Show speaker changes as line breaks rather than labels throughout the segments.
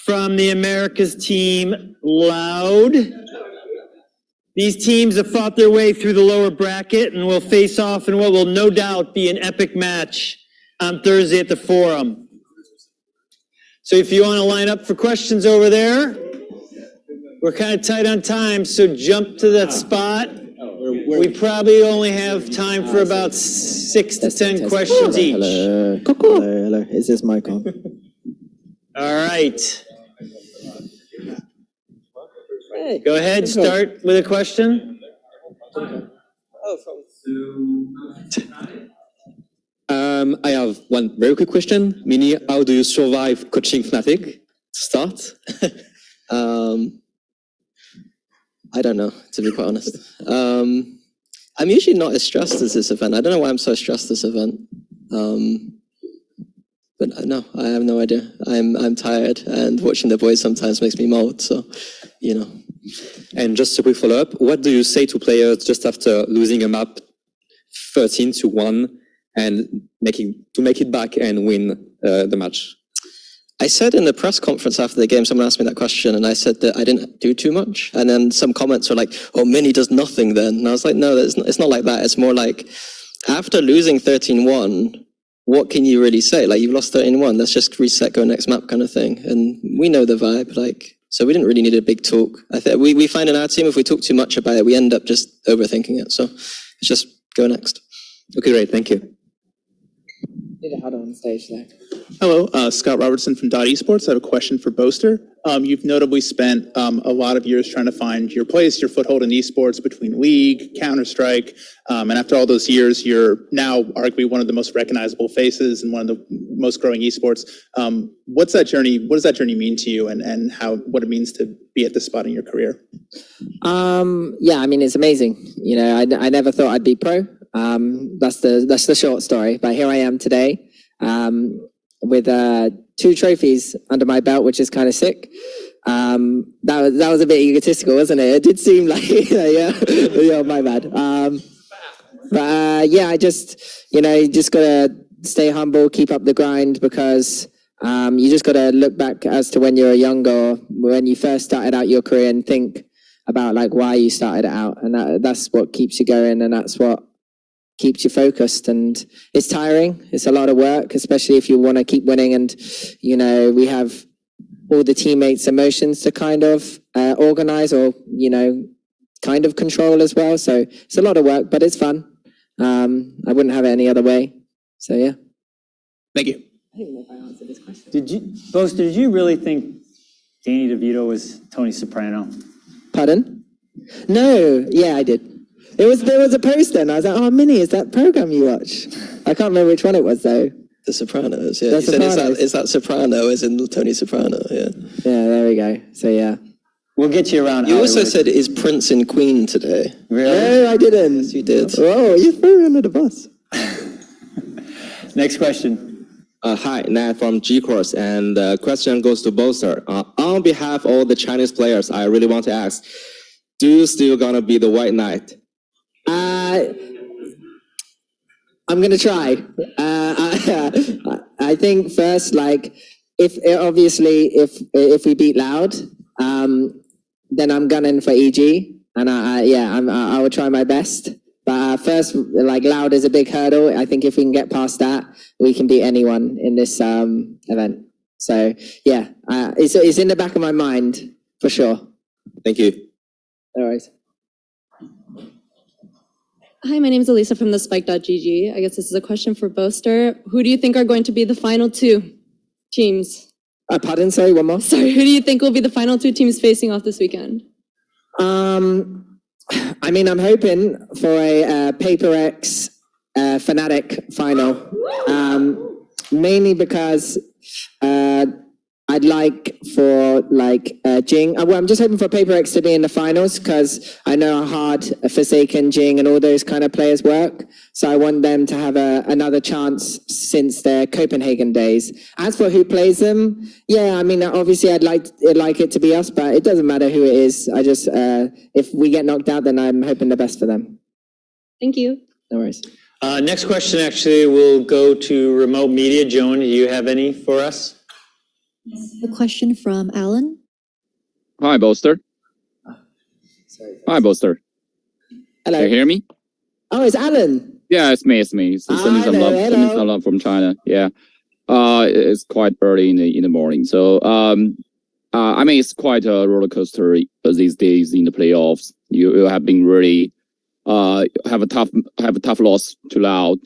from the Americas team, LOUD. These teams have fought their way through the lower bracket and will face off in what will no doubt be an epic match on Thursday at the Forum. So if you want to line up for questions over there, we're kind of tight on time, so jump to that spot. We probably only have time for about 6 to 10 questions each.
Hello. Hello. Is this mic on?
All right. Go ahead, start with a question.
I have one very quick question. Mini, how do you survive coaching Fnatic to start?
I don't know, to be quite honest. I'm usually not as stressed as this event. I don't know why I'm so stressed this event. But no, I have no idea. I'm tired, and watching the boys sometimes makes me mold, so, you know.
And just a quick follow-up, what do you say to players just after losing a map 13-1 and make it back and win the match?
I said in the press conference after the game, someone asked me that question, and I said that I didn't do too much. And then some comments were like, oh, Mini does nothing then. And I was like, no, it's not like that. It's more like, after losing 13-1, what can you really say? Like, you've lost 13-1, let's just reset, go next map kind of thing. And we know the vibe, like, so we didn't really need a big talk. I think we find in our team, if we talk too much about it, we end up just overthinking it. So it's just go next.
Okay, great, thank you.
Need a huddle on stage there.
Hello, Scott Robertson from DOT Esports. I have a question for Boaster. You've notably spent a lot of years trying to find your place, your foothold in esports between League, Counter-Strike, and after all those years, you're now arguably one of the most recognizable faces and one of the most growing esports. What does that journey mean to you, and what it means to be at this spot in your career?
Yeah, I mean, it's amazing. You know, I never thought I'd be pro. That's the short story. But here I am today, with 2 trophies under my belt, which is kind of sick. That was a bit egotistical, wasn't it? It did seem like, yeah, my bad. But yeah, I just, you gotta stay humble, keep up the grind, because you just gotta look back as to when you were younger, when you first started out your career, and think about like why you started it out, and that's what keeps you going, and that's what keeps you focused. And it's tiring, it's a lot of work, especially if you want to keep winning, and we have all the teammates' emotions to kind of organize, or kind of control as well. So it's a lot of work, but it's fun. I wouldn't have it any other way. So yeah.
Thank you.
I don't know if I answered this question.
Boaster, did you really think Danny DeVito was Tony Soprano?
Pardon? No, yeah, I did. There was a poster, and I was like, oh, Mini, is that program you watch? I can't remember which one it was, though.
The Sopranos, yeah.
The
You
Sopranos.
said, is that Soprano as in Tony Soprano, yeah.
Yeah, there we go. So yeah.
We'll get you around.
You also said, is Prince and Queen today?
Really?
No, I didn't.
Yes, you did.
Oh, you threw me under the bus.
Next question.
Hi, Nat from G-Course, and the question goes to Boaster. On behalf of all the Chinese players, I really want to ask, do you still gonna be the White Knight?
I'm gonna try. I think first, like, if we beat LOUD, then I'm gunning for EG, and I will try my best. But first, like, LOUD is a big hurdle. I think if we can get past that, we can beat anyone in this event. So yeah, it's in the back of my mind for sure.
Thank you.
No worries.
Hi, my name is Elisa from the Spike.gg. I guess this is a question for Boaster. Who do you think are going to be the final 2 teams?
Pardon, sorry, one more.
Sorry, who do you think will be the final 2 teams facing off this weekend?
I mean, I'm hoping for a PaperX Fnatic final, mainly because I'd like for Jing. Well, I'm just hoping for PaperX to be in the finals because I know how hard Forsaken, Jing, and all those kind of players work. So I want them to have another chance since their Copenhagen days. As for who plays them, yeah, I mean, obviously I'd like it to be us, but it doesn't matter who it is. I just if we get knocked out, then I'm hoping the best for them.
Thank you.
No worries.
Next question actually will go to Remote Media. Joan, do you have any for us?
A question from Alan.
Hi, Bolster. Hi, Bolster.
Hello.
Can you hear me?
Oh, it's Alan.
Yeah, it's me. So sending some love, sending some love from China. Yeah. It's quite early in the morning. So, I mean, it's quite a roller coaster these days in the playoffs. You have been really, have a tough loss to LOUD,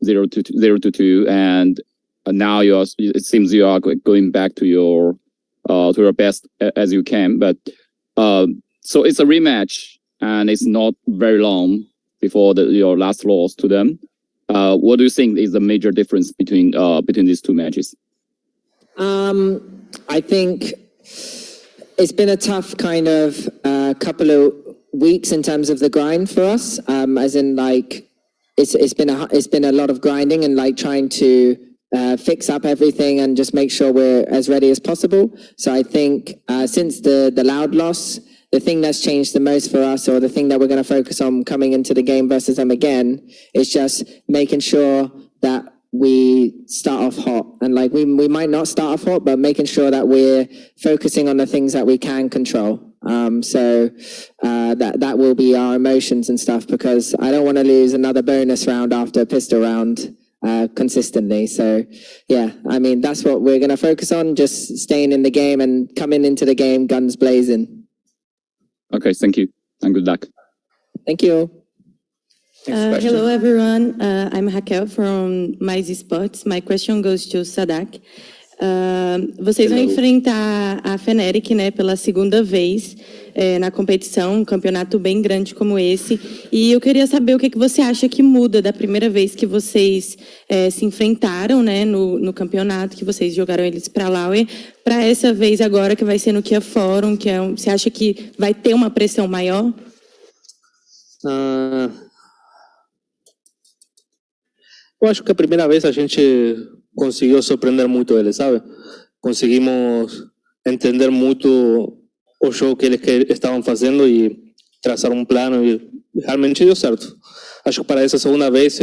0-2, and now it seems you are going back to your best as you can. But so it's a rematch, and it's not very long before your last loss to them. What do you think is the major difference between these two matches?
I think it's been a tough kind of couple of weeks in terms of the grind for us. As in, like, it's been a lot of grinding and like trying to fix up everything and just make sure we're as ready as possible. So I think since the LOUD loss, the thing that's changed the most for us, or the thing that we're going to focus on coming into the game versus them again, is just making sure that we start off hot. And like we might not start off hot, but making sure that we're focusing on the things that we can control. So that will be our emotions and stuff, because I don't want to lose another bonus round after a pistol round consistently. So yeah, I mean, that's what we're going to focus on, just staying in the game and coming into the game guns blazing.
Okay, thank you, and good luck.
Thank you.
Hello, everyone. I'm Raquel from Mais Esportes. My question goes to Sadak. Vocês vão enfrentar a Fnatic, né, pela segunda vez na competição, um campeonato bem grande como esse. E eu queria saber o que você acha que muda da primeira vez que vocês se enfrentaram, né, no campeonato, que vocês jogaram eles para LOUD, para essa vez agora que vai ser no Kia Forum, que você acha que vai ter uma pressão maior?
Eu acho que a primeira vez a gente conseguiu surpreender muito eles, sabe? Conseguimos entender muito o jogo que eles estavam fazendo e traçar um plano, e realmente deu certo. Acho que para essa segunda vez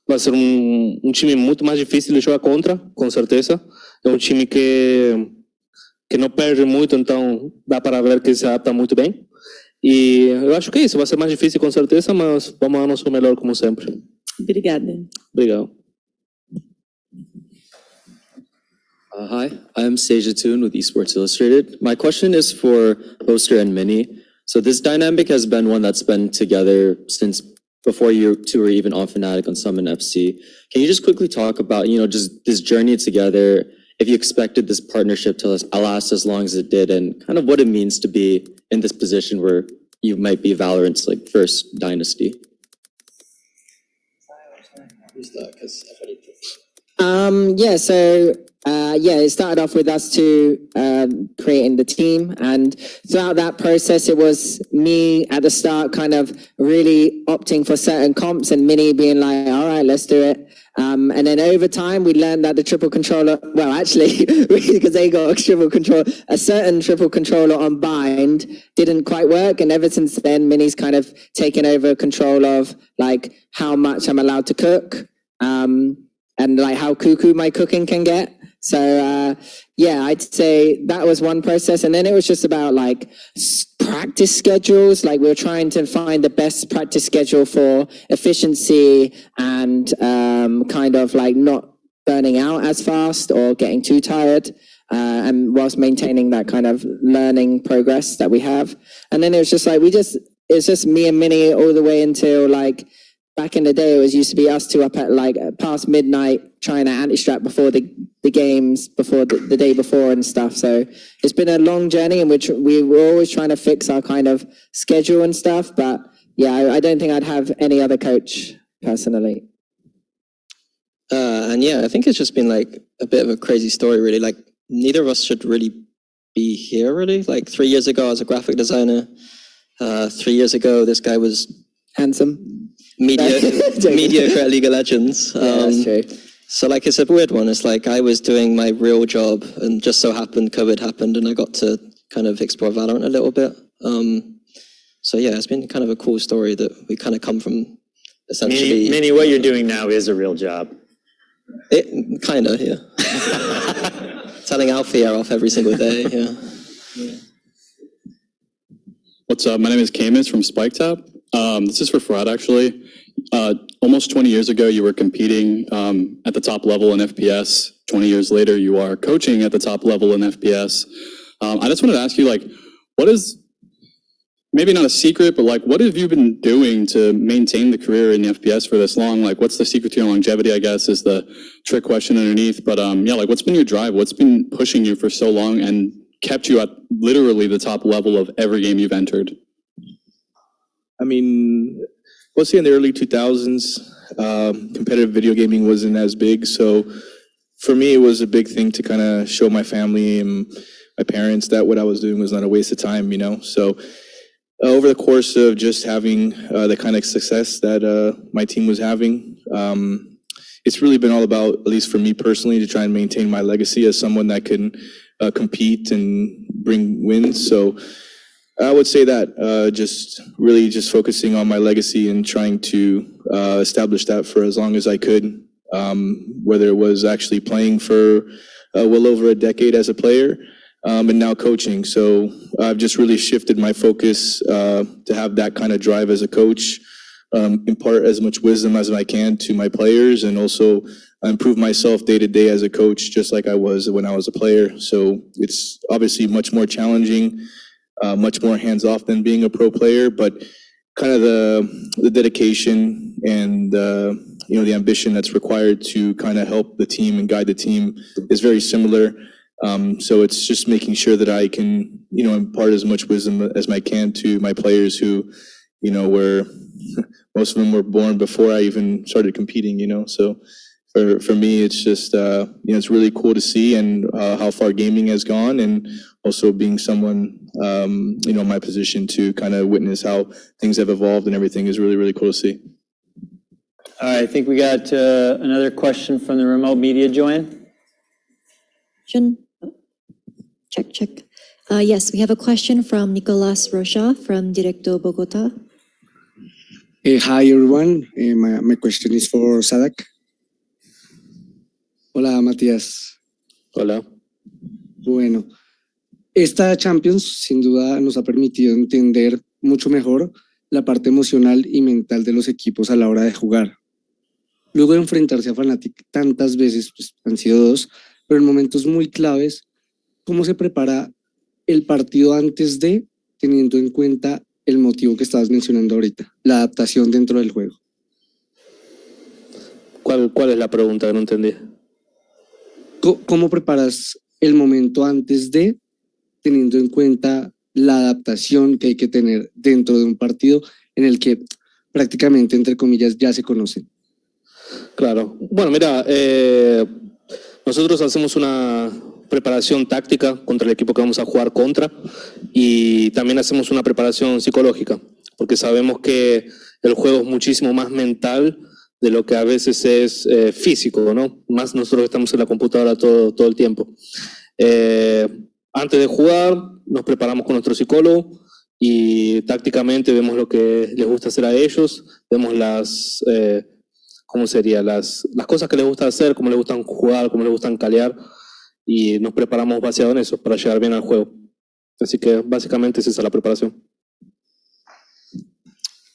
vai ser um time muito mais difícil de jogar contra, com certeza. É um time que não perde muito, então dá para ver que se adapta muito bem. E eu acho que é isso, vai ser mais difícil com certeza, mas vamos dar nosso melhor como sempre.
Obrigada.
Obrigado.
Hi, I'm Sejatun with Esports Illustrated. My question is for Boaster and Mini. So this dynamic has been one that's been together since before you two were even on Fnatic on Summon FC. Can you just quickly talk about, just this journey together, if you expected this partnership to last as long as it did, and kind of what it means to be in this position where you might be Valorant's like first dynasty?
It started off with us two creating the team, and throughout that process, it was me at the start kind of really opting for certain comps, and Mini being like, all right, let's do it. And then over time, we learned that the triple controller, well, actually, because they got a certain triple controller on bind didn't quite work. And ever since then, Mini's kind of taken over control of like how much I'm allowed to cook, and like how cuckoo my cooking can get. So, I'd say that was one process. And then it was just about like practice schedules. Like we were trying to find the best practice schedule for efficiency and kind of like not burning out as fast or getting too tired, and whilst maintaining that kind of learning progress that we have. And then it was just like, it's just me and Mini all the way until like, back in the day, it used to be us two up at like past midnight trying to anti-strap before the games, before the day before and stuff. So it's been a long journey in which we were always trying to fix our kind of schedule and stuff. But yeah, I don't think I'd have any other coach personally.
I think it's just been like a bit of a crazy story, really. Like neither of us should really be here, really. Like 3 years ago, I was a graphic designer. 3 years ago, this guy was
handsome.
Mediocre at League of Legends.
That's true.
So like it's a weird one. It's like I was doing my real job, and just so happened COVID happened, and I got to kind of explore Valorant a little bit. It's been kind of a cool story that we kind of come from essentially.
Mini, what you're doing now is a real job.
It kind of, yeah. telling Alfie off every single day. Yeah.
What's up? My name is Camus from SpikeTap. This is for Fred, actually. Almost 20 years ago, you were competing at the top level in FPS. 20 years later, you are coaching at the top level in FPS. I just wanted to ask you, like, what is, maybe not a secret, but like, what have you been doing to maintain the career in the FPS for this long? Like, what's the secret to your longevity, I guess, is the trick question underneath. But yeah, like, what's been your drive? What's been pushing you for so long and kept you at literally the top level of every game you've entered?
I mean, let's say in the early 2000s, competitive video gaming wasn't as big. So for me, it was a big thing to kind of show my family and my parents that what I was doing was not a waste of time, you know? So over the course of just having the kind of success that my team was having, it's really been all about, at least for me personally, to try and maintain my legacy as someone that can compete and bring wins. So I would say that just really just focusing on my legacy and trying to establish that for as long as I could, whether it was actually playing for well over a decade as a player and now coaching. So I've just really shifted my focus to have that kind of drive as a coach, impart as much wisdom as I can to my players, and also improve myself day to day as a coach, just like I was when I was a player. So it's obviously much more challenging, much more hands-off than being a pro player, but kind of the dedication and the ambition that's required to kind of help the team and guide the team is very similar. So it's just making sure that I can, impart as much wisdom as I can to my players who, were most of them were born before I even started competing. So for me, it's just it's really cool to see and how far gaming has gone, and also being someone in my position to kind of witness how things have evolved and everything is really, really cool to see.
All right, I think we got another question from the remote media join.
Check. Yes, we have a question from Nicolas Rocha from Directo Bogota.
Hi everyone, my question is for Sadak. Hola Matías.
Hola.
Bueno, esta Champions sin duda nos ha permitido entender mucho mejor la parte emocional y mental de los equipos a la hora de jugar. Luego de enfrentarse a Fnatic tantas veces, pues han sido 2, pero en momentos muy claves, ¿cómo se prepara el partido antes de, teniendo en cuenta el motivo que estabas mencionando ahorita, la adaptación dentro del juego?
¿Cuál es la pregunta? No entendí.
¿Cómo preparas el momento antes de, teniendo en cuenta la adaptación que hay que tener dentro de un partido en el que prácticamente, entre comillas, ya se conocen?
Claro. Bueno, mira, nosotros hacemos una preparación táctica contra el equipo que vamos a jugar contra, y también hacemos una preparación psicológica, porque sabemos que el juego es muchísimo más mental de lo que a veces es físico, ¿no? Más nosotros estamos en la computadora todo el tiempo. Antes de jugar nos preparamos con nuestro psicólogo y tácticamente vemos lo que les gusta hacer a ellos, vemos las cosas que les gusta hacer, cómo les gustan jugar, cómo les gustan calear, y nos preparamos basado en eso para llegar bien al juego. Así que básicamente es esa la preparación.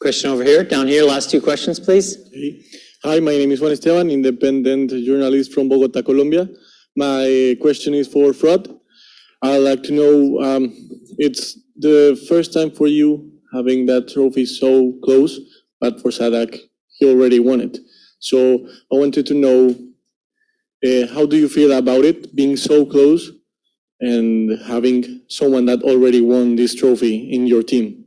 Question over here, down here, last 2 questions, please.
Hi, my name is Juan Esteban, independent journalist from Bogota, Colombia. My question is for Fred. I'd like to know, it's the first time for you having that trophy so close, but for Sadak, he already won it. So I wanted to know, how do you feel about it, being so close and having someone that already won this trophy in your team?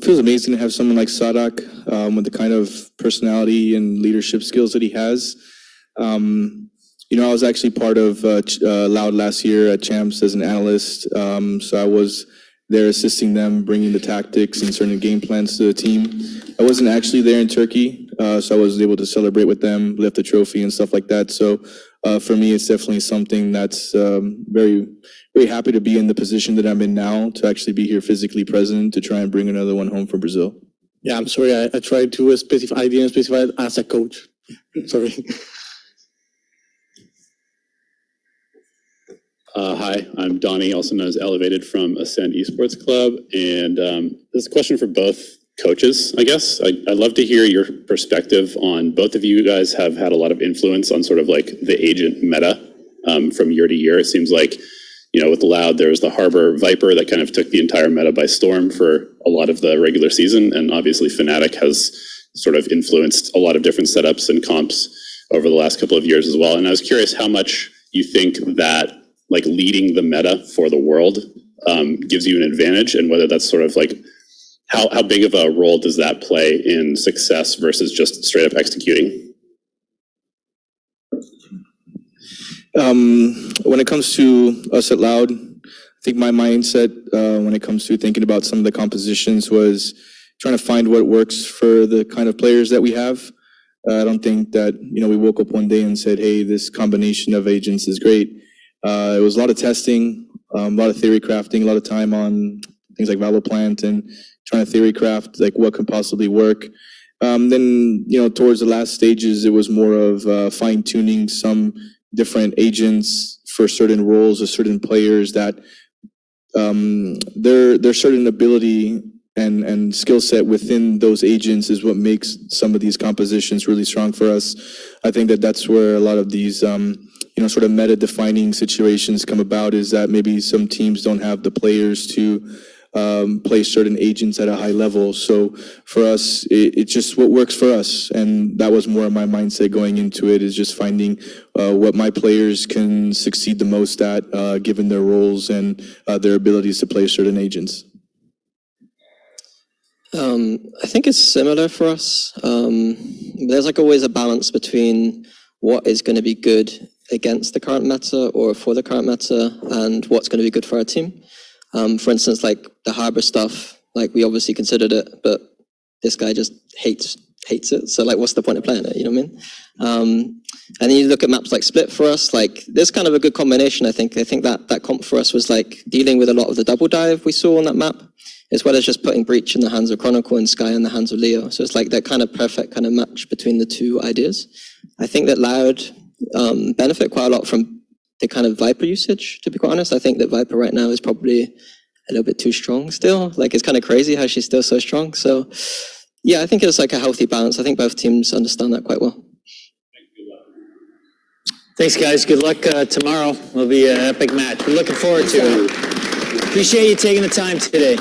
Feels amazing to have someone like Sadak with the kind of personality and leadership skills that he has. I was actually part of LOUD last year at Champs as an analyst, so I was there assisting them, bringing the tactics and certain game plans to the team. I wasn't actually there in Turkey, so I was able to celebrate with them, lift the trophy and stuff like that. So for me, it's definitely something that's very, very happy to be in the position that I'm in now, to actually be here physically present, to try and bring another one home from Brazil.
Yeah, I'm sorry, I tried to specify, I didn't specify it as a coach. Sorry.
Hi, I'm Donnie, also known as Elevated from Ascend Esports Club. And this is a question for both coaches, I guess. I'd love to hear your perspective on, both of you guys have had a lot of influence on sort of like the agent meta from year to year. It seems like, with the LOUD, there was the Harbor Viper that kind of took the entire meta by storm for a lot of the regular season. And obviously Fnatic has sort of influenced a lot of different setups and comps over the last couple of years as well. And I was curious how much you think that like leading the meta for the world gives you an advantage, and whether that's sort of like how big of a role does that play in success versus just straight up executing?
When it comes to us at LOUD, I think my mindset when it comes to thinking about some of the compositions was trying to find what works for the kind of players that we have. I don't think that, we woke up one day and said, hey, this combination of agents is great. It was a lot of testing, a lot of theory crafting, a lot of time on things like Valoplant and trying to theory craft like what could possibly work. Then, towards the last stages, it was more of fine tuning some different agents for certain roles or certain players that their certain ability and skill set within those agents is what makes some of these compositions really strong for us. I think that that's where a lot of these sort of meta defining situations come about, is that maybe some teams don't have the players to play certain agents at a high level. So for us, it's just what works for us. And that was more of my mindset going into it, is just finding what my players can succeed the most at, given their roles and their abilities to play certain agents.
I think it's similar for us. There's like always a balance between what is going to be good against the current meta or for the current meta and what's going to be good for our team. For instance, like the Harbor stuff, like we obviously considered it, but this guy just hates it. So like, what's the point of playing it? You know what I mean? And then you look at maps like Split for us, like there's kind of a good combination. I think that comp for us was like dealing with a lot of the double dive we saw on that map, as well as just putting Breach in the hands of Chronicle and Sky in the hands of Leo. So it's like that kind of perfect kind of match between the two ideas. I think that LOUD benefit quite a lot from the kind of Viper usage, to be quite honest. I think that Viper right now is probably a little bit too strong still. Like, it's kind of crazy how she's still so strong. So yeah, I think it's like a healthy balance. I think both teams understand that quite well.
Thanks, guys. Good luck tomorrow. Will be an epic match. We're looking forward to it. Appreciate you taking the time today.